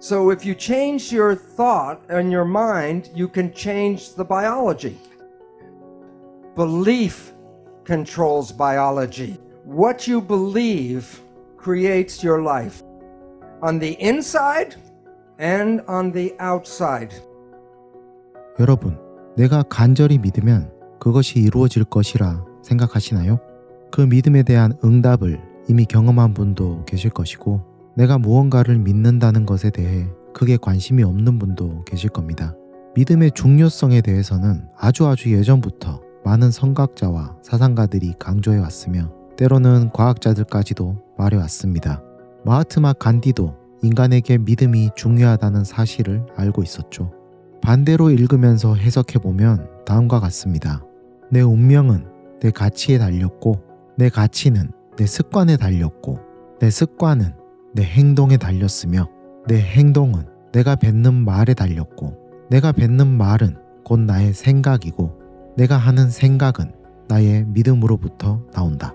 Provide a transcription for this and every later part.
So if you change your thought and your mind, you can change the biology. Belief controls biology. What you believe creates your life. On the inside and on the outside. 여러분, 내가 간절히 믿으면 그것이 이루어질 것이라 생각하시나요? 그 믿음에 대한 응답을 이미 경험한 분도 계실 것이고, 내가 무언가를 믿는다는 것에 대해 크게 관심이 없는 분도 계실 겁니다. 믿음의 중요성에 대해서는 아주 예전부터 많은 선각자와 사상가들이 강조해 왔으며, 때로는 과학자들까지도 말해왔습니다. 마하트마 간디도 인간에게 믿음이 중요하다는 사실을 알고 있었죠. 반대로 읽으면서 해석해보면 다음과 같습니다. 내 운명은 내 가치에 달렸고, 내 가치는 내 습관에 달렸고, 내 습관은 내 행동에 달렸으며, 내 행동은 내가 뱉는 말에 달렸고, 내가 뱉는 말은 곧 나의 생각이고, 내가 하는 생각은 나의 믿음으로부터 나온다.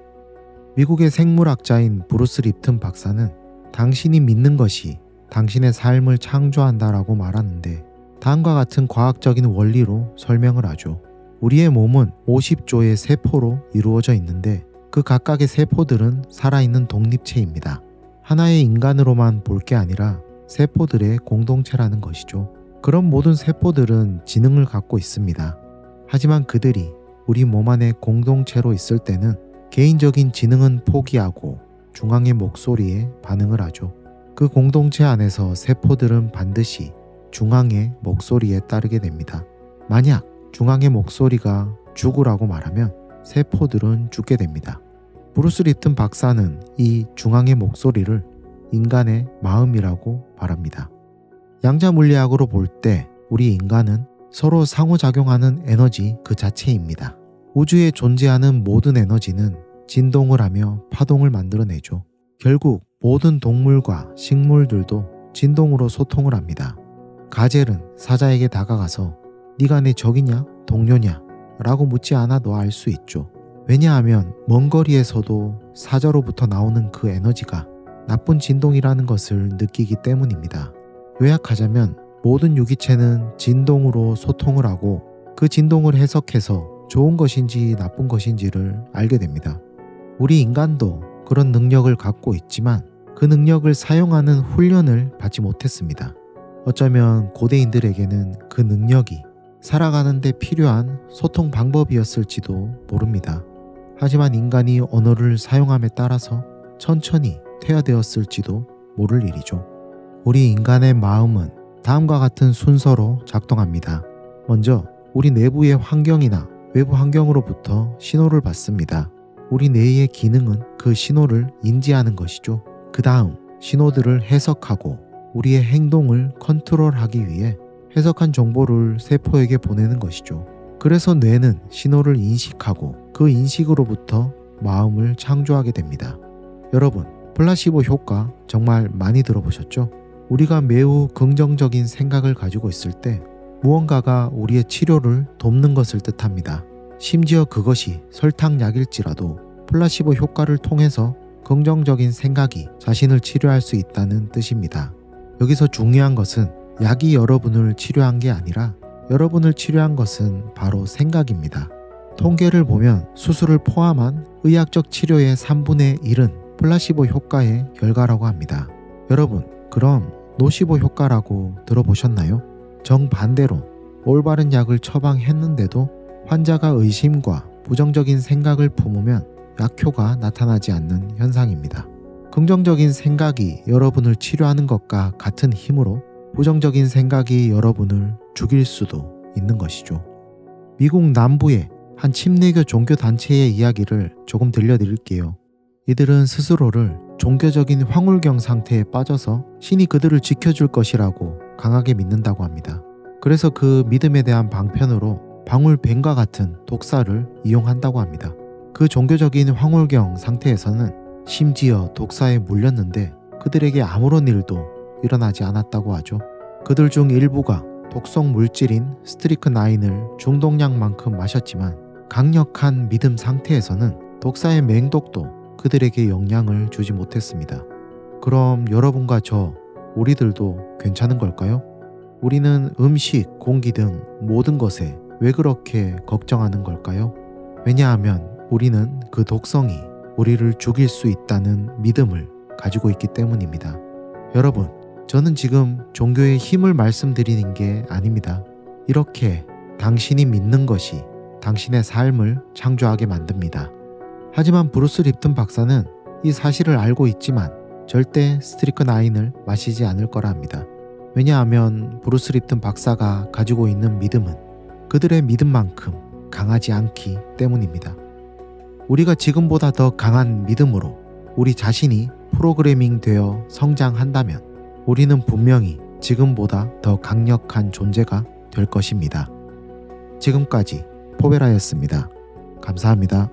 미국의 생물학자인 브루스 립튼 박사는 당신이 믿는 것이 당신의 삶을 창조한다라고 말하는데, 다음과 같은 과학적인 원리로 설명을 하죠. 우리의 몸은 50조의 세포로 이루어져 있는데, 그 각각의 세포들은 살아있는 독립체입니다. 하나의 인간으로만 볼 게 아니라 세포들의 공동체라는 것이죠. 그런 모든 세포들은 지능을 갖고 있습니다. 하지만 그들이 우리 몸 안에 공동체로 있을 때는 개인적인 지능은 포기하고 중앙의 목소리에 반응을 하죠. 그 공동체 안에서 세포들은 반드시 중앙의 목소리에 따르게 됩니다. 만약 중앙의 목소리가 죽으라고 말하면 세포들은 죽게 됩니다. 브루스 립튼 박사는 이 중앙의 목소리를 인간의 마음이라고 말합니다. 양자 물리학으로 볼 때 우리 인간은 서로 상호작용하는 에너지 그 자체입니다. 우주에 존재하는 모든 에너지는 진동을 하며 파동을 만들어내죠. 결국 모든 동물과 식물들도 진동으로 소통을 합니다. 가젤은 사자에게 다가가서 네가 내 적이냐 동료냐 라고 묻지 않아도 알 수 있죠. 왜냐하면 먼 거리에서도 사자로부터 나오는 그 에너지가 나쁜 진동이라는 것을 느끼기 때문입니다. 요약하자면 모든 유기체는 진동으로 소통을 하고 그 진동을 해석해서 좋은 것인지 나쁜 것인지를 알게 됩니다. 우리 인간도 그런 능력을 갖고 있지만 그 능력을 사용하는 훈련을 받지 못했습니다. 어쩌면 고대인들에게는 그 능력이 살아가는 데 필요한 소통 방법이었을지도 모릅니다. 하지만 인간이 언어를 사용함에 따라서 천천히 퇴화되었을지도 모를 일이죠. 우리 인간의 마음은 다음과 같은 순서로 작동합니다. 먼저 우리 내부의 환경이나 외부 환경으로부터 신호를 받습니다. 우리 뇌의 기능은 그 신호를 인지하는 것이죠. 그 다음 신호들을 해석하고 우리의 행동을 컨트롤하기 위해 해석한 정보를 세포에게 보내는 것이죠. 그래서 뇌는 신호를 인식하고 그 인식으로부터 마음을 창조하게 됩니다. 여러분, 플라시보 효과 정말 많이 들어보셨죠? 우리가 매우 긍정적인 생각을 가지고 있을 때 무언가가 우리의 치료를 돕는 것을 뜻합니다. 심지어 그것이 설탕약일지라도 플라시보 효과를 통해서 긍정적인 생각이 자신을 치료할 수 있다는 뜻입니다. 여기서 중요한 것은 약이 여러분을 치료한 게 아니라 여러분을 치료한 것은 바로 생각입니다. 통계를 보면 수술을 포함한 의학적 치료의 3분의 1은 플라시보 효과의 결과라고 합니다. 여러분, 그럼 노시보 효과라고 들어보셨나요? 정반대로 올바른 약을 처방했는데도 환자가 의심과 부정적인 생각을 품으면 약효가 나타나지 않는 현상입니다. 긍정적인 생각이 여러분을 치료하는 것과 같은 힘으로 부정적인 생각이 여러분을 죽일 수도 있는 것이죠. 미국 남부의 한 침례교 종교단체의 이야기를 조금 들려드릴게요. 이들은 스스로를 종교적인 황홀경 상태에 빠져서 신이 그들을 지켜줄 것이라고 강하게 믿는다고 합니다. 그래서 그 믿음에 대한 방편으로 방울뱀과 같은 독사를 이용한다고 합니다. 그 종교적인 황홀경 상태에서는 심지어 독사에 물렸는데 그들에게 아무런 일도 일어나지 않았다고 하죠. 그들 중 일부가 독성 물질인 스트리크나인을 중독량만큼 마셨지만 강력한 믿음 상태에서는 독사의 맹독도 그들에게 영향을 주지 못했습니다. 그럼 여러분과 저 우리들도 괜찮은 걸까요? 우리는 음식, 공기 등 모든 것에 왜 그렇게 걱정하는 걸까요? 왜냐하면 우리는 그 독성이 우리를 죽일 수 있다는 믿음을 가지고 있기 때문입니다. 여러분, 저는 지금 종교의 힘을 말씀드리는 게 아닙니다. 이렇게 당신이 믿는 것이 당신의 삶을 창조하게 만듭니다. 하지만 브루스 립튼 박사는 이 사실을 알고 있지만 절대 스트리크나인을 마시지 않을 거라 합니다. 왜냐하면 브루스 립튼 박사가 가지고 있는 믿음은 그들의 믿음만큼 강하지 않기 때문입니다. 우리가 지금보다 더 강한 믿음으로 우리 자신이 프로그래밍 되어 성장한다면 우리는 분명히 지금보다 더 강력한 존재가 될 것입니다. 지금까지 포베라였습니다. 감사합니다.